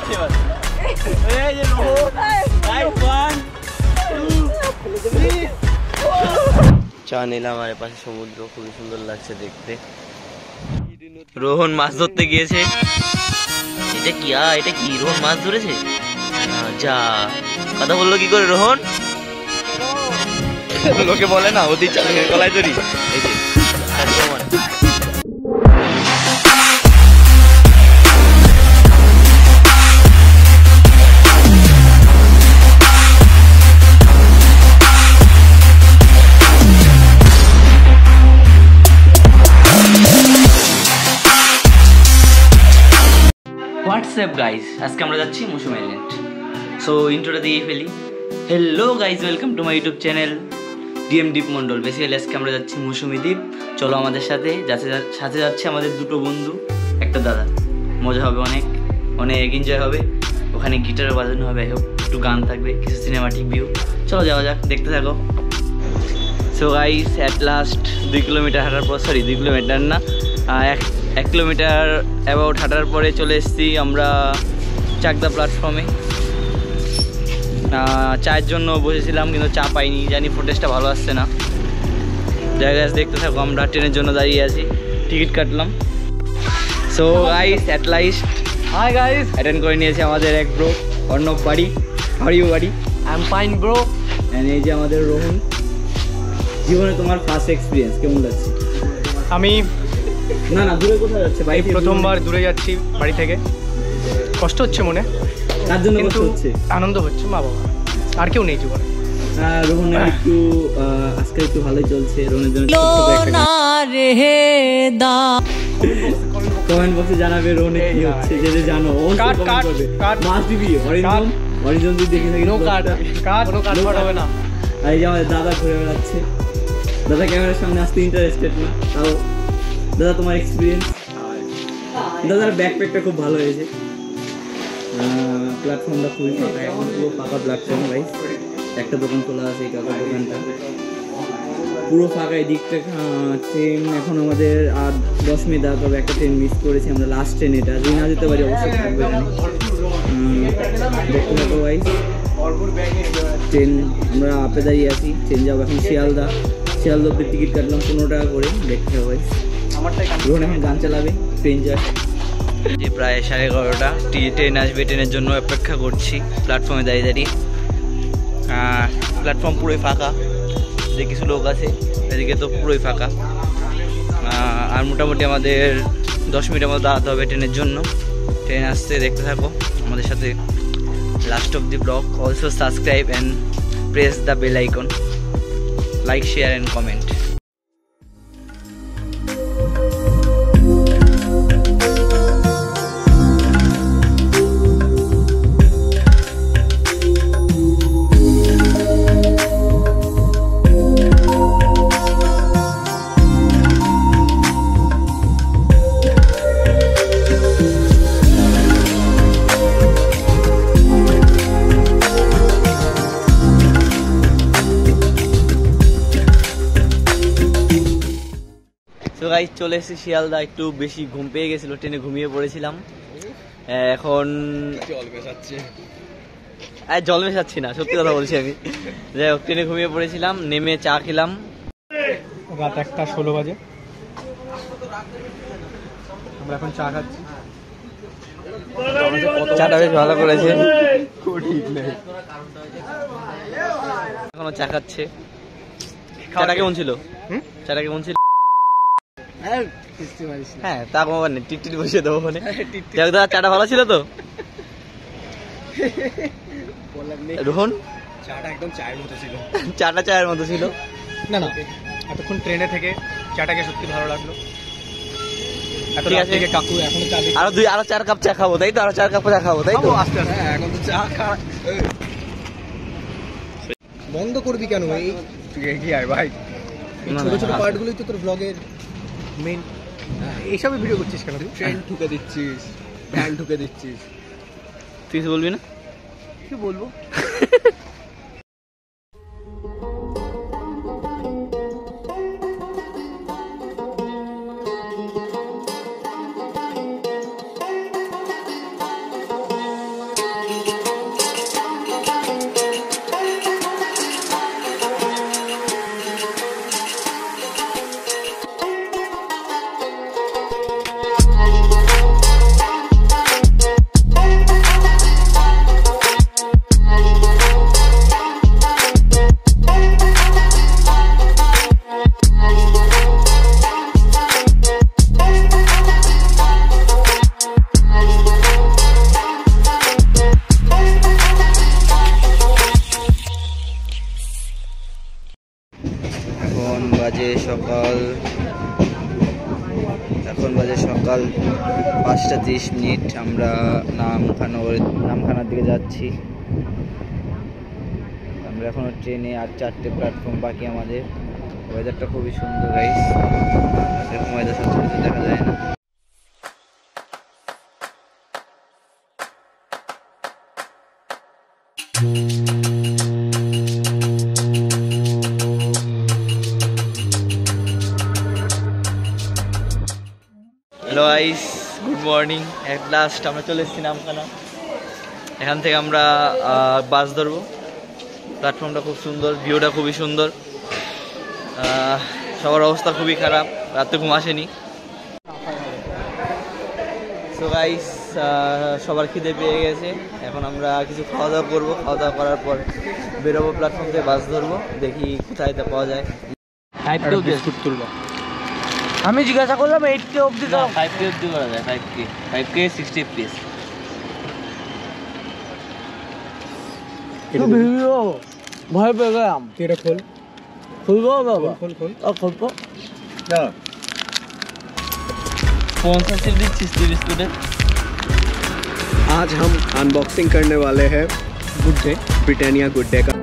चा নিলাম हमारे पास সমুদ্র খুবই সুন্দর লাগছে দেখতে। রোহন মাছ ধরতে গিয়েছে। এটা কি রোহন মাছ ধরেছে? যা কথা বললো কি করে রোহন? লোকে বলে না ওদি চালের গলায় ধরি। এই যে হোয়াটসঅ্যাপ গাইজ, আজকে আমরা যাচ্ছি মৌসুম আইল্যান্ড। সো ইন্ট্রোটা দিয়ে ফেলি। Hello guys, welcome to my YouTube channel DM দ্বীপ মণ্ডল। বেসিক্যালি আজকে আমরা যাচ্ছি মৌসুমী দ্বীপ। চলো আমাদের সাথে সাথে যাচ্ছে আমাদের দুটো বন্ধু, একটা দাদা। মজা হবে, অনেক অনেক এনজয় হবে। ওখানে গিটার বাজানো হবে, একটু গান থাকবে, কিছু সিনেমাটিক ভিউ। চলো যাওয়া যাক, দেখতে থাকো। So guys at last 2 kilometre হাঁটার পর, সরি 2 কিলোমিটার না, 1 কিলোমিটার অ্যাবাউট হাঁটার পরে চলে এসেছি আমরা চাকদা প্ল্যাটফর্মে। চায়ের জন্য বসেছিলাম কিন্তু চা পাইনি, জানি ফুটেজটা ভালো আসছে না। জায়গায় দেখতে থাকো, আমরা ট্রেনের জন্য দাঁড়িয়ে আছি, টিকিট কাটলাম। So guys at last hi guys attend করে নিয়েছে আমাদের এক ব্রো অর্ণব বাড়ি। হাউ আর ইউ বাড়ি? I am fine bro. And এই যে আমাদের রোহন। জীবনে তোমার ফার্স্ট এক্সপিরিয়েন্স কেমন লাগছে? আমি না দূরে কোথায় যাচ্ছে? ভাই প্রথমবার দূরে যাচ্ছি বাড়ি থেকে। কষ্ট হচ্ছে মনে, তার জন্য কষ্ট হচ্ছে, আনন্দ হচ্ছে। মা বাবা আর কেউ নেই জীবনে। রোহন একটু আজকে একটু ভালোই চলছে। রোহনের জন্য কমেন্ট বক্সে জানাবে রোহনের কি হচ্ছে, যেটা জানো মাস্ট বি অরিজিনাল যদি দেখে থাকি। কোনো কাট হবে না। আর এই যে আমাদের দাদা ঘুরে বেড়াচ্ছে। দাদা ক্যামেরার সামনে আসতে ইন্টারেস্টেড না, তাও দাদা তোমার এক্সপিরিয়েন্স? দাদার ব্যাকপ্যাকটা খুব ভালো হয়েছে। প্ল্যাটফর্মটা খুবই ফাঁকা, এখন পুরো ফাঁকা প্ল্যাটফর্ম গাইস। একটা দোকান খোলা আছে, এই কাকার দোকানটা পুরো ফাঁকা। এই দিকটা ট্রেন এখন আমাদের আর 10 মিনিট দাঁড়াতে হবে। একটা ট্রেন মিস করেছি আমরা, লাস্ট ট্রেন এটা। যদি না যেতে পারি অবশ্যই থাকবে এখানে। দেখতে থাকো গাইস, ট্রেন আমরা আপে দাঁড়িয়ে আছি। ট্রেন যাবো এখন শিয়ালদা অব্দি টিকিট কাটলাম 15 টাকা করে। দেখতে হবে গাইস, রোহন এখন গান চালাবে, ট্রেন যায়। যে প্রায় 11:30 ট্রেন আসবে, ট্রেনের জন্য অপেক্ষা করছি প্ল্যাটফর্মে দাঁড়িয়ে। প্ল্যাটফর্ম পুরোই ফাঁকা, যে কিছু লোক আছে এদিকে তো পুরোই ফাঁকা। আর মোটামুটি আমাদের 10 মিনিটের মতো দাঁড়াতে হবে ট্রেনের জন্য। ট্রেন আসতে দেখতে থাকো আমাদের সাথে last of the blog. Also subscribe and press the bell icon, like share and comment. তো গাইস চলে এসেছি শিয়ালদা। একটু বেশি ঘুম পেয়ে গেছিল, ট্রেনে ঘুমিয়ে পড়েছিলাম। এখন জল মেশাচ্ছি না, সত্যি কথা বলছি আমি। যাই হোক, ট্রেনে ঘুমিয়ে পড়েছিলাম, নেমে চা খেলাম। রাত 1:16 বাজে, আমরা এখন চা খাচ্ছি। চাটা বেশ ভালো করেছে, এখনো চা খাচ্ছে। চাটা কেমন ছিল? চাটা কেমন ছিল? হ্যাঁ তা কমাবার নেই, টিট বসিয়ে দেবো ওখানে। দাদা চাটা ভালো ছিল তো? রোহন চাটা একদম চায়ের মতো ছিল। চাটা চায়ের মতো ছিল। না এতক্ষণ ট্রেনে থেকে চাটাকে সত্যি ভালো লাগলো। ঠিক আছে কাকু, এখন আরো 4 কাপ চা খাবো, তাই তো? আরো 4 কাপ চা খাবো, তাই তো? আস্তে আস্তে। এখন তো চা বন্ধ করবি কেন? এই কি আর ভাই, ছোট ছোট পার্টগুলোই তো তোর ব্লগের মেইন। এইসবে ভিডিও করছিস কেন? তুই ট্রেন ঢুকে দিচ্ছিস, ভ্যান ঢুকে দিচ্ছিস। তুই বলবি না? কি বলবো? 5:30 আমরা নামখানার দিকে যাচ্ছি। আমরা এখনো ট্রেনে, আর 4টে প্ল্যাটফর্ম বাকি আমাদের। ওয়েদারটা খুবই সুন্দর গাইস, এরকম ওয়েদার সচরাচর দেখা যায় না। Hello guys, good morning. At last আমরা চলে এসেছি নামখানা। এখান থেকে আমরা বাস ধরবো। প্ল্যাটফর্মটা খুব সুন্দর, ভিউটা খুবই সুন্দর। সবার অবস্থা খুবই খারাপ, রাতে ঘুম আসেনি। সো গাইস, সবার খিদে পেয়ে গেছে। এখন আমরা কিছু খাওয়া দাওয়া করবো। খাওয়া দাওয়া করার পর বেরোবো, প্ল্যাটফর্ম থেকে বাস ধরবো, দেখি কোথায় তা পাওয়া যায়। 5K বিস্কুট তুলবো। আমি জিজ্ঞাসা করলাম 8K অবধি, 5K অবধি করা যায়। 5K 60 piece. ভয় পেয়ে গেলাম। এটা খোল, খুলবো বাবা, খোল খুলবো না। कौन सा सिर्फ चिस्ती बिस्कुट है? आज हम अनबॉक्सिंग करने वाले हैं good day, Britannia good day का।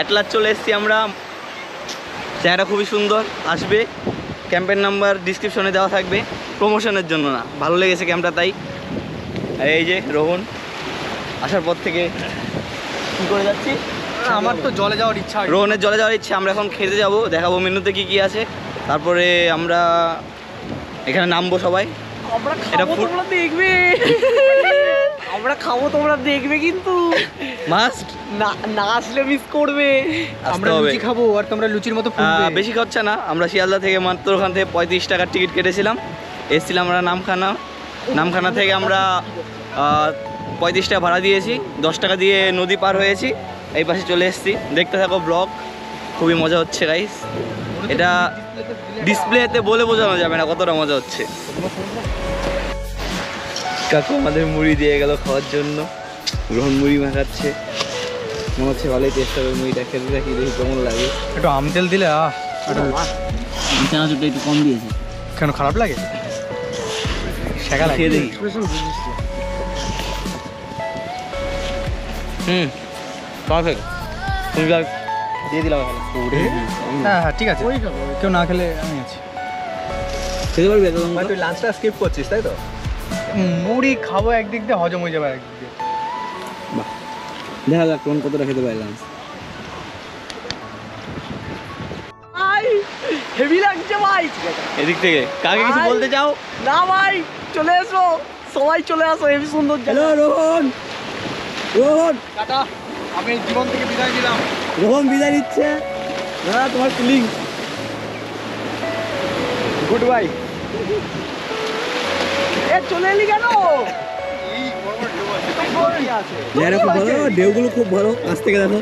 এটলাস চলে এসেছি আমরা। জায়গাটা খুবই সুন্দর, আসবে। ক্যাম্পের নাম্বার ডিসক্রিপশনে দেওয়া থাকবে, প্রমোশনের জন্য না, ভালো লেগেছে ক্যাম্পটা তাই। আর এই যে রোহন আসার পর থেকে কী করে যাচ্ছি, আমার তো জলে যাওয়ার ইচ্ছা। রোহনের জলে যাওয়ার ইচ্ছা। আমরা এখন খেতে যাব, দেখাবো মেনুতে কি কি আছে, তারপরে আমরা এখানে নামবো সবাই। এটা তোমরা দেখবে, আমরা খাবো তোমরা দেখবে, কিন্তু মাস্ট না আসলে মিস করবে। আমরা লুচি খাবো আর তোমরা লুচির মতো ফুলবে। বেশি খরচা না, আমরা শিয়ালদা থেকে মাত্র ওখান থেকে 35 টাকার টিকিট কেটেছিলাম। এসেছিলাম আমরা নামখানা থেকে আমরা 35 টাকা ভাড়া দিয়েছি, 10 টাকা দিয়ে নদী পার হয়েছি, এই পাশে চলে এসেছি। দেখতে থাকো ব্লগ, খুবই মজা হচ্ছে গাইস। এটা ডিসপ্লেতে বলে বোঝানো যাবে না কতটা মজা হচ্ছে। কাকু আমাদের মুড়ি দিয়ে গেল খাওয়ার জন্য, গ্রহণ মুড়ি মাখাচ্ছে। মনে হচ্ছে ভালোই টেস্ট হবে মুড়িটা, খেতে থাকি দেখি কেমন লাগে। একটু আম তেল দিলে চানাচুরটা একটু কম দিয়েছে, কেন খারাপ লাগে? শেখা লাগে, খেয়ে দেখি। পারফেক্ট, তুমি দিয়ে দিলাম এখানে। হ্যাঁ হ্যাঁ ঠিক আছে, কেউ না খেলে আমি আছি। খেতে পারবি? তুই লাঞ্চটা স্কিপ করছিস তাই তো? মুড়ি খাবো একদিক দিয়ে, হজম হয়ে যাবে একদিক দিয়ে। বাহ, দেখা যাক কোন কতটা খেতে পারলাম। হেভি লাগছে ভাই। এদিক থেকে কাকে কিছু বলতে চাও? না ভাই, চলে এসো, সবাই চলে আসো, হেভি সুন্দর। হ্যালো রোহন, টাটা, আমি জীবন থেকে বিদায় নিলাম। রোহন বিদায় নিচ্ছে। না তোমার ফিলিং গুড বাই। এ চলে এলি কেন? জায়গা খুব ভালো, ঢেউগুলো খুব ভালো, কাছ থেকে দেখো।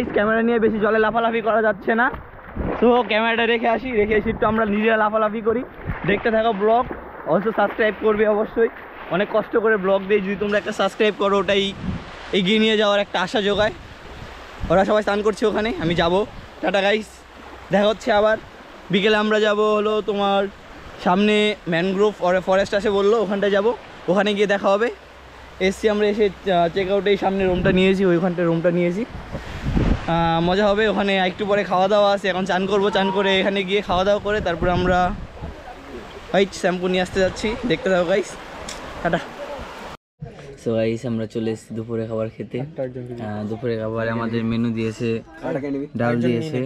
গাইস ক্যামেরা নিয়ে বেশি জলে লাফালাফি করা যাচ্ছে না, তো ক্যামেরাটা রেখে এসে একটু আমরা নিজেরা লাফালাফি করি। দেখতে থাকো ব্লগ, অবশ্য সাবস্ক্রাইব করবে অবশ্যই, অনেক কষ্ট করে ব্লগ দিয়ে যদি তোমরা একটা সাবস্ক্রাইব করো ওটাই এগিয়ে নিয়ে যাওয়ার একটা আশা যোগায়। ওরা সবাই স্নান করছে ওখানে, আমি যাব। টাটা গাইস, দেখা হচ্ছে আবার বিকেলে। আমরা যাব হলো তোমার সামনে ম্যানগ্রোভ ফরেস্ট আছে বললো, ওখানটায় যাব, ওখানে গিয়ে দেখা হবে। এসছি আমরা, এসে চেক আউটেই সামনে রুমটা নিয়েছি, ওইখানটায় রুমটা নিয়েছি, মজা হবে ওখানে। একটু পরে খাওয়া দাওয়া আছে, এখন চান করবো, চান করে এখানে গিয়ে খাওয়া দাওয়া করে তারপরে আমরা হোয়াইট শ্যাম্পু নিয়ে আসতে যাচ্ছি। দেখতে থাকো গাইস, টাটা। সো গাইস আমরা চলে এসেছি দুপুরে খাবার খেতে। দুপুরে খাবারে আমাদের মেনু দিয়েছে, ডাল দিয়েছে,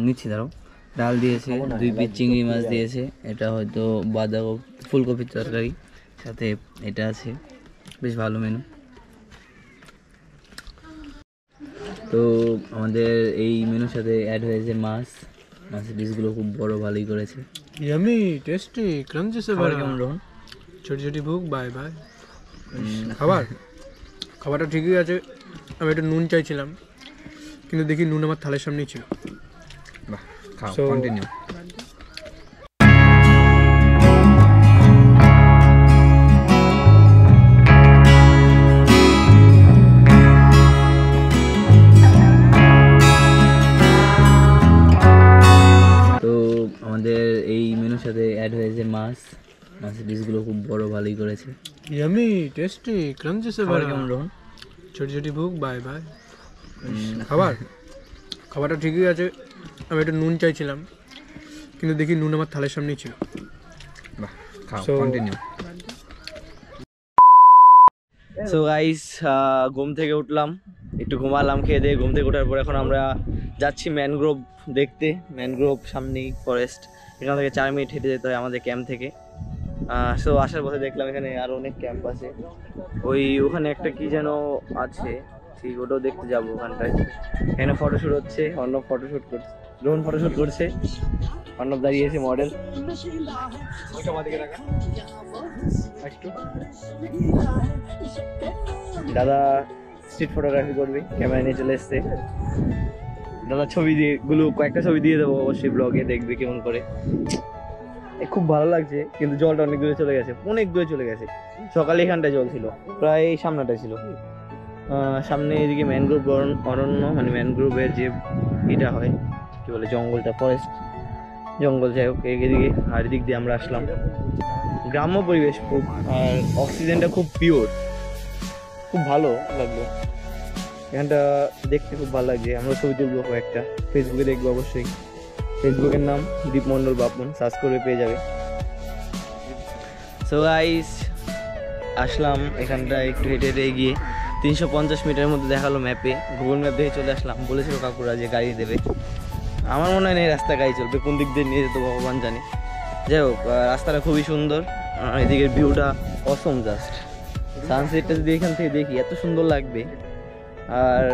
নিচ্ছি দাঁড়াও, ডাল দিয়েছে, 2 পিস চিংড়ি মাছ দিয়েছে, এটা হয়তো বাঁধাকপি ফুলকপির তরকারি, সাথে এটা আছে, বেশ ভালো মেনু। তো আমাদের এই মেনুর সাথে অ্যাড হয়েছে মাছের পিসগুলো খুব বড়, ভালোই করেছে। ইয়ামি টেস্টি ক্রাঞ্চি সে ভরা। কেমন রোহন? ছোট ছোট ভুক বাই বাই। খাবারটা ঠিকই আছে। আমি একটু নুন চাইছিলাম, কিন্তু দেখি নুন আমার থালের সামনেই ছিল। বাহ, খাও, কন্টিনিউ। আমাদের এই মেনুর সাথে অ্যাড হয়েছে মাছের পিসগুলো খুব বড়, ভালোই করেছে। ইয়ামি টেস্টি ক্রাঞ্চি সে ভরা। কেমন রোহন? ছোট ছোট ভুক বাই বাই। খাবারটা ঠিকই আছে। আমি একটু নুন চাইছিলাম, কিন্তু দেখি নুন আমার থালের সামনেই ছিল। বাহ, খাও, কন্টিনিউ। সো গাইস ঘুম থেকে উঠলাম, একটু ঘুমালাম, খেয়ে দিয়ে ঘুম থেকে ওঠার পর এখন আমরা যাচ্ছি ম্যানগ্রোভ দেখতে। ম্যানগ্রোভ সামনেই ফরেস্ট, এখান থেকে 4 মিনিট হেঁটে যেতে হয় আমাদের ক্যাম্প থেকে। সো আসার পথে দেখলাম এখানে আরও অনেক ক্যাম্প আছে, ওখানে একটা কি যেন আছে, ঠিক ওটাও দেখতে যাবো ওখানটায়। এখানে ফটোশ্যুট হচ্ছে, অর্ণব ফটোশ্যুট করছে, ড্রোন ফটোশ্যুট করছে, অর্ণব দাঁড়িয়েছে মডেল। দাদা স্ট্রিট ফটোগ্রাফি করবে, ক্যামেরা নিয়ে চলে এসছে। দাদা কয়েকটা ছবি দিয়ে দেবো অবশ্যই, ব্লগে দেখবে কেমন করে। খুব ভালো লাগছে, কিন্তু জলটা অনেক দূরে চলে গেছে, সকালে এখানটায় জল ছিল, প্রায় এই সামনেটায় ছিল। সামনে এদিকে ম্যানগ্রোভ অরণ্য, মানে ম্যানগ্রোভের যে এটা হয় কি বলে জঙ্গলটা, ফরেস্ট জঙ্গল, যাই হোক এদিকে। আর এদিক দিয়ে আমরা আসলাম, গ্রাম্য পরিবেশ খুব, আর অক্সিজেনটা খুব পিওর, খুব ভালো লাগলো এখানটা দেখতে, খুব ভালো লাগছে। আমরা ছবি তুলবো কয়েকটা, ফেসবুকে দেখবো অবশ্যই। ফেসবুকের নাম দীপ মন্ডল বাপন, সার্চ করে পেয়ে যাবে। সো গাইস আসলাম এখানটা, একটু হেঁটে হেঁটে গিয়ে 350 মিটারের মধ্যে দেখালো ম্যাপে, গুগল ম্যাপ দেখে চলে আসলাম। বলেছিল কাকুরা যে গাড়ি দেবে, আমার মনে হয় না এই রাস্তা গাড়ি চলবে, কোন দিক দিয়ে নিয়ে যেত ভগবান জানে। যাই হোক রাস্তাটা খুবই সুন্দর, এদিকের ভিউটা অসম, জাস্ট সানসেটটা যদি এখান থেকে দেখি এত সুন্দর লাগবে, আর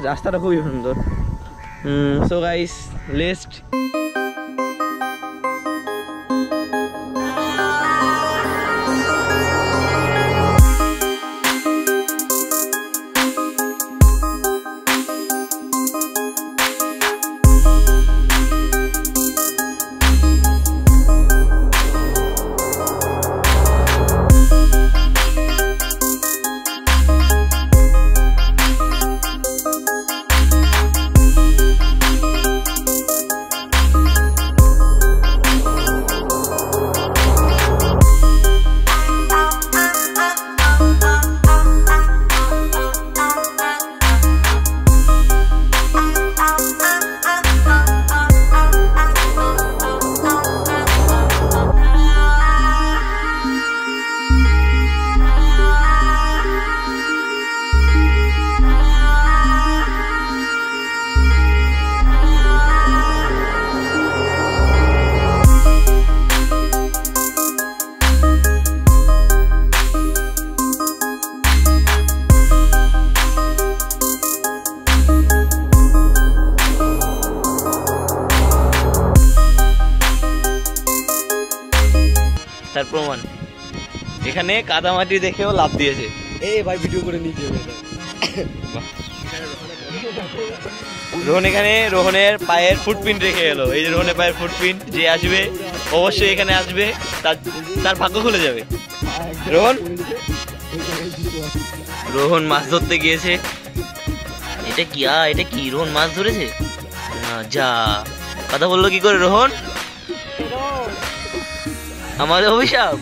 রাস্তাটা খুবই সুন্দর। সো গাইস লেটস তার প্রমাণ এখানে কাদামাটি দেখেও লাভ দিয়েছে। এই ভাই ভিডিও করে নিয়ে যাবে। রোহন এখানে রোহনের পায়ের ফুটপ্রিন্ট রেখে গেল। এই যে রোহনের পায়ের ফুটপ্রিন্ট, যে আসবে অবশ্যই এখানে আসবে, তার ভাগ্য খুলে যাবে। রোহন মাছ ধরতে গিয়েছে। এটা কি এটা কি রোহন মাছ ধরেছে? যা কথা বললো কি করে রোহন? আমাদের অভিশাপ।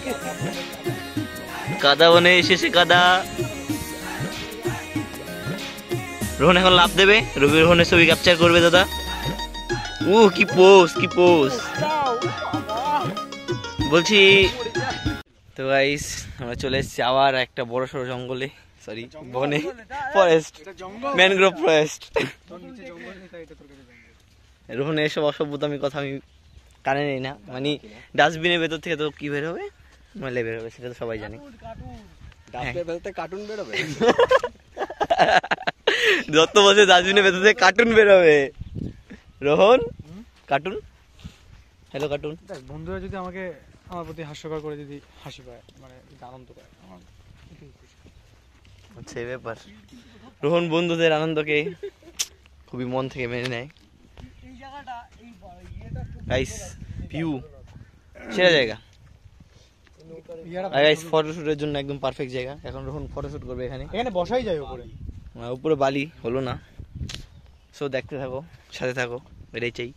কাদা বনে এসেছে কাদা। রোহন এখন লাভ দেবে, রবি রোহনের ছবি ক্যাপচার করবে দাদা। কি পোস্ট, কি পোস্ট বলছি। তো গাইস আমরা চলে এসেছি আবার একটা বড় সড়ো জঙ্গলে, সরি বনে, ফরেস্ট, ম্যানগ্রোভ ফরেস্ট। রোহনের এসব অসভ্যতামি কথা আমি কানে নেই না, মানে ডাস্টবিনের ভেতর থেকে তো কি বের হবে, ময়লা বের হবে, সেটা তো সবাই জানে। কার্টুন বেরোবে, যত বছর ডাস্টবিনের ভেতর থেকে কার্টুন বেরোবে। Rohan cartoon, hello cartoon. বন্ধুরা যদি আমাকে আমার প্রতি হাস্যকর করে যদি হাসি পায়, মানে আনন্দ পায়, আচ্ছা এই ব্যাপার। রোহন বন্ধুদের আনন্দকে খুবই মন থেকে মেনে নেয়। গাইস ভিউ সেরা জায়গা, গাইস ফটোশুটের জন্য একদম পারফেক্ট জায়গা। এখন রোহন ফটোশুট করবে এখানে, এখানে বসাই যায় উপরে, উপরে বালি হলো না। সো দেখতে থাকো, সাথে থাকো, এটাই চাই।